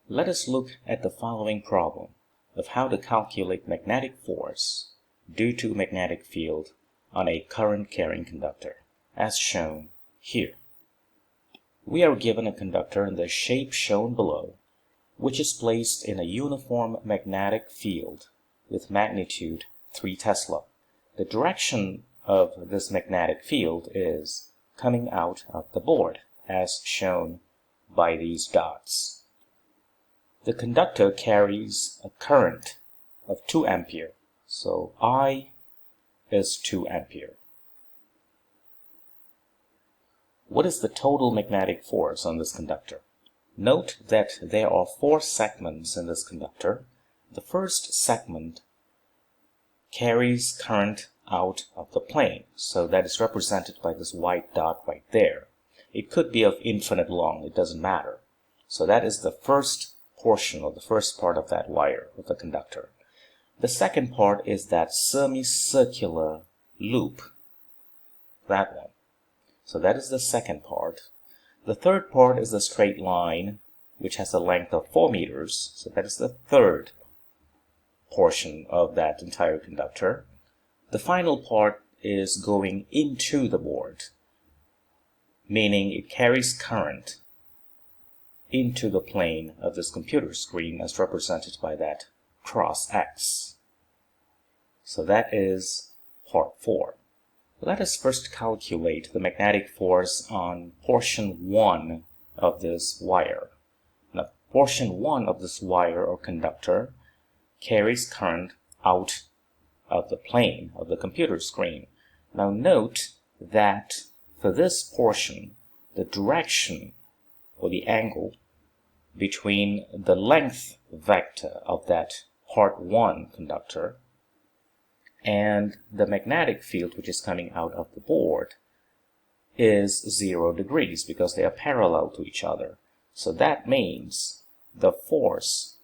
Let us look at the following problem of how to calculate magnetic force due to magnetic field on a current-carrying conductor, as shown here. We are given a conductor in the shape shown below, which is placed in a uniform magnetic field with magnitude 3 Tesla. The direction of this magnetic field is coming out of the board, as shown by these dots. The conductor carries a current of 2 ampere, so I is 2 ampere. What is the total magnetic force on this conductor? Note that there are 4 segments in this conductor. The first segment carries current out of the plane, so that is represented by this white dot right there. It could be of infinite long, it doesn't matter. So that is the first portion or the first part of that wire of the conductor. The second part is that semicircular loop, that one. So that is the second part. The third part is the straight line, which has a length of 4 meters. So that is the third portion of that entire conductor. The final part is going into the board, meaning it carries current into the plane of this computer screen as represented by that cross X. So that is part 4. Let us first calculate the magnetic force on portion 1 of this wire. Now, portion 1 of this wire or conductor carries current out of the plane of the computer screen. Now note that for this portion, the direction or the angle between the length vector of that part 1 conductor and the magnetic field which is coming out of the board is 0 degrees because they are parallel to each other. So that means the force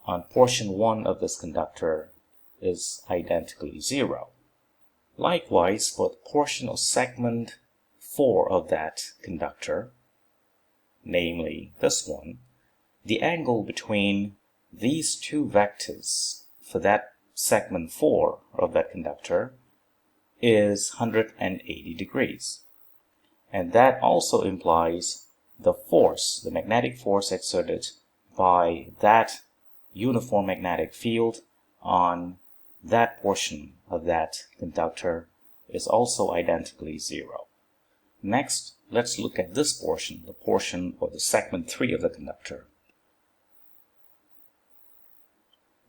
on portion 1 of this conductor is identically 0. Likewise, for the portion of segment 4 of that conductor, namely this one, the angle between these two vectors for that segment 4 of that conductor is 180 degrees. And that also implies the force, the magnetic force exerted by that uniform magnetic field on that portion of that conductor is also identically 0. Next, let's look at this portion, the portion or the segment 3 of the conductor.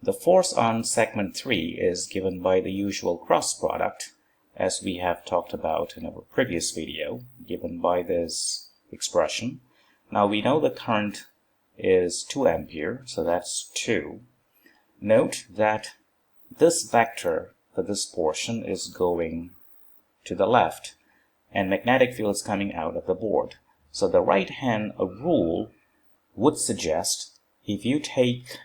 The force on segment 3 is given by the usual cross product, as we have talked about in our previous video, given by this expression. Now we know the current is 2 ampere, so that's 2. Note that this vector for this portion is going to the left, and magnetic field is coming out of the board. So the right-hand rule would suggest if you take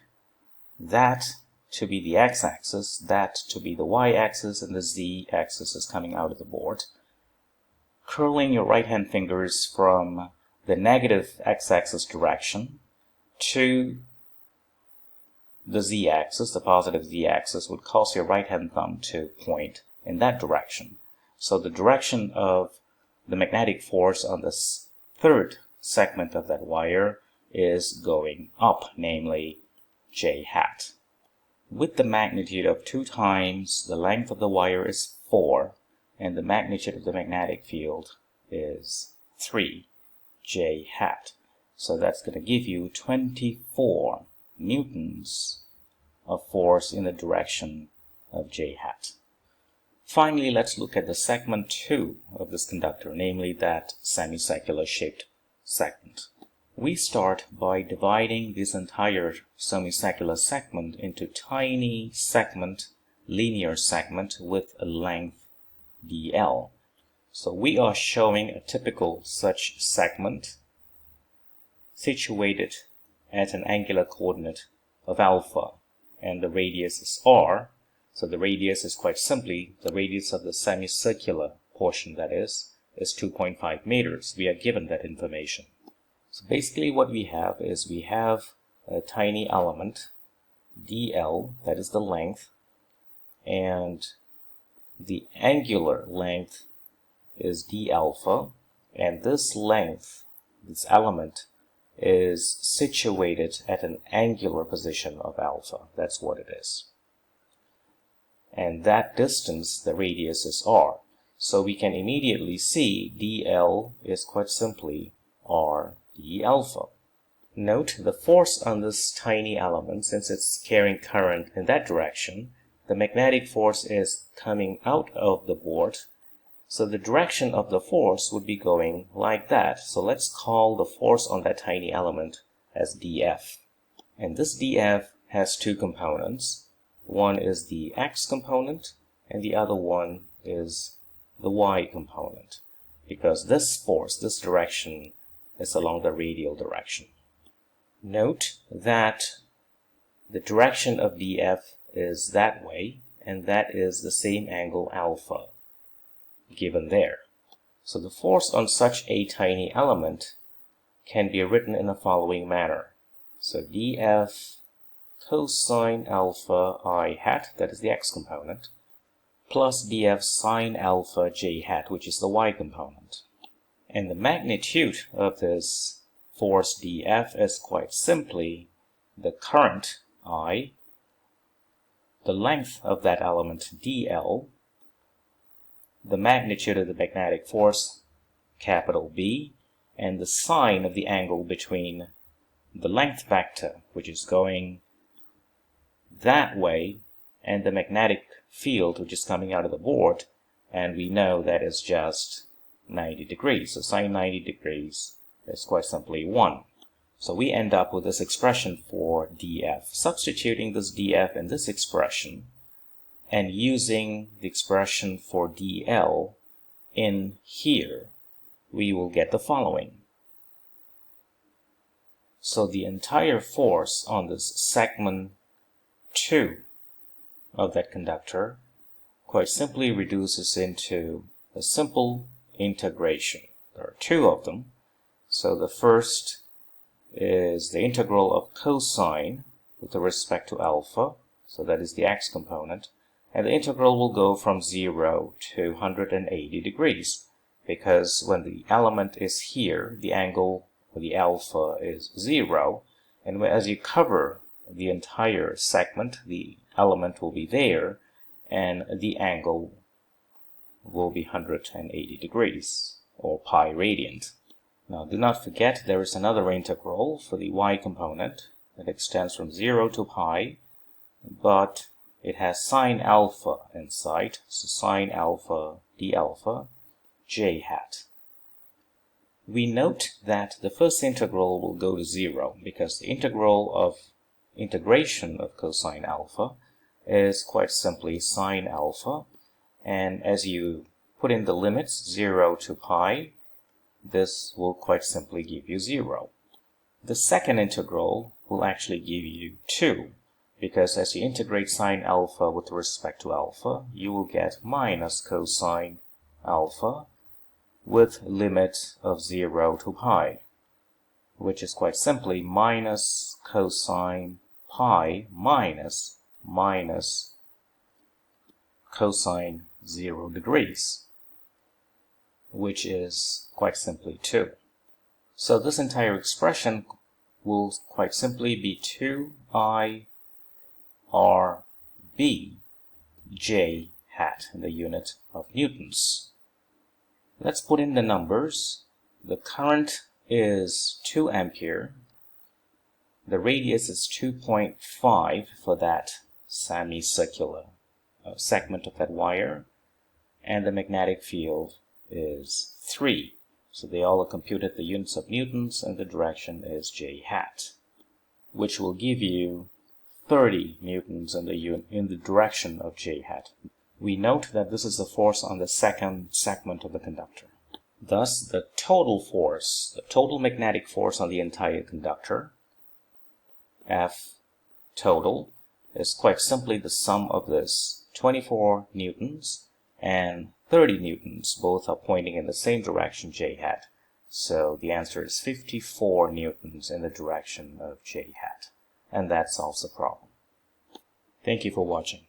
that to be the x-axis, that to be the y-axis, and the z-axis is coming out of the board, curling your right-hand fingers from the negative x-axis direction to the z-axis, the positive z-axis, would cause your right-hand thumb to point in that direction. So the direction of the magnetic force on this third segment of that wire is going up, namely J hat. With the magnitude of 2 times the length of the wire is 4, and the magnitude of the magnetic field is 3 J hat. So that's going to give you 24 newtons of force in the direction of J hat. Finally, let's look at the segment 2 of this conductor, namely that semicircular shaped segment. We start by dividing this entire semicircular segment into tiny segment, linear segment with a length dl. So we are showing a typical such segment situated at an angular coordinate of alpha, and the radius is r. So the radius is quite simply the radius of the semicircular portion, that is 2.5 meters. We are given that information. So basically what we have is we have a tiny element dl, that is the length, and the angular length is d alpha, and this length, this element, is situated at an angular position of alpha. That's what it is. And that distance, the radius, is r. So we can immediately see dl is quite simply r d alpha. Note the force on this tiny element, since it's carrying current in that direction, the magnetic force is coming out of the board. So the direction of the force would be going like that. So let's call the force on that tiny element as dF. And this dF has two components. One is the x component, and the other one is the y component, because this force, this direction, is along the radial direction. Note that the direction of dF is that way, and that is the same angle alpha given there. So the force on such a tiny element can be written in the following manner. So dF cosine alpha I hat, that is the x component, plus dF sine alpha j hat, which is the y component. And the magnitude of this force dF is quite simply the current I, the length of that element dl, the magnitude of the magnetic force, capital B, and the sine of the angle between the length vector, which is going that way, and the magnetic field, which is coming out of the board, and we know that is just 90 degrees. So sine 90 degrees is quite simply 1. So we end up with this expression for dF. Substituting this dF in this expression and using the expression for dl in here, we will get the following. So the entire force on this segment 2 of that conductor quite simply reduces into a simple integration. There are two of them. So the first is the integral of cosine with respect to alpha, so that is the x component, and the integral will go from 0 to 180 degrees, because when the element is here, the angle or the alpha is 0, and as you cover the entire segment, the element will be there, and the angle will be 180 degrees, or pi radian. Now do not forget there is another integral for the y component that extends from 0 to pi, but it has sine alpha inside, so sine alpha d alpha j hat. We note that the first integral will go to 0 because the integration of cosine alpha is quite simply sine alpha, and as you put in the limits 0 to pi, this will quite simply give you 0. The second integral will actually give you 2, because as you integrate sine alpha with respect to alpha, you will get minus cosine alpha with limit of 0 to pi, which is quite simply minus cosine pi minus cosine 0 degrees, which is quite simply 2. So this entire expression will quite simply be 2I RB J hat in the unit of newtons. Let's put in the numbers. The current is 2 ampere. The radius is 2.5 for that semicircular segment of that wire, and the magnetic field is 3. So they all are computed the units of newtons, and the direction is J hat, which will give you 30 newtons in the direction of J hat. We note that this is the force on the second segment of the conductor. Thus, the total force, the total magnetic force on the entire conductor, F total, is quite simply the sum of this 24 newtons and 30 newtons. Both are pointing in the same direction, J hat. So the answer is 54 newtons in the direction of J hat. and that solves the problem. Thank you for watching.